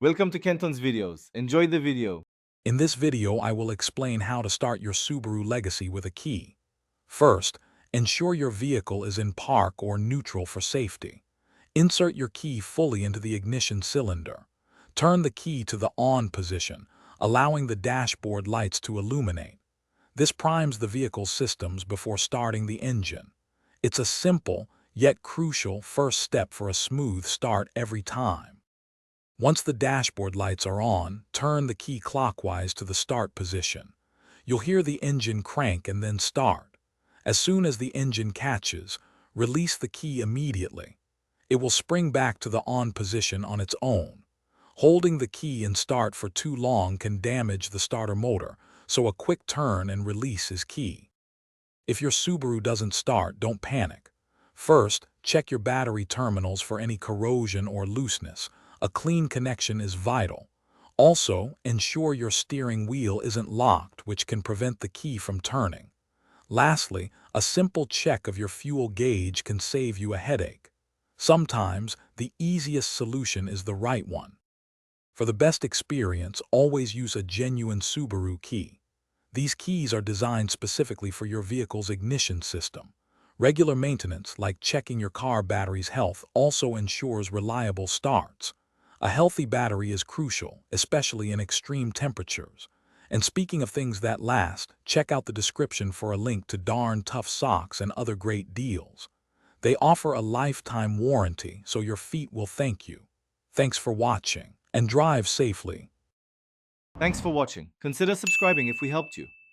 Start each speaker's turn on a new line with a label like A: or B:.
A: Welcome to Kenton's videos. Enjoy the video.
B: In this video, I will explain how to start your Subaru Legacy with a key. First, ensure your vehicle is in park or neutral for safety. Insert your key fully into the ignition cylinder. Turn the key to the on position, allowing the dashboard lights to illuminate. This primes the vehicle's systems before starting the engine. It's a simple, yet crucial first step for a smooth start every time. Once the dashboard lights are on, turn the key clockwise to the start position. You'll hear the engine crank and then start. As soon as the engine catches, release the key immediately. It will spring back to the on position on its own. Holding the key in start for too long can damage the starter motor, so a quick turn and release is key. If your Subaru doesn't start, don't panic. First, check your battery terminals for any corrosion or looseness. A clean connection is vital. Also, ensure your steering wheel isn't locked, which can prevent the key from turning. Lastly, a simple check of your fuel gauge can save you a headache. Sometimes, the easiest solution is the right one. For the best experience, always use a genuine Subaru key. These keys are designed specifically for your vehicle's ignition system. Regular maintenance, like checking your car battery's health, also ensures reliable starts. A healthy battery is crucial, especially in extreme temperatures. And speaking of things that last, check out the description for a link to Darn Tough socks and other great deals. They offer a lifetime warranty, so your feet will thank you. Thanks for watching, and drive safely.
A: Thanks for watching. Consider subscribing if we helped you.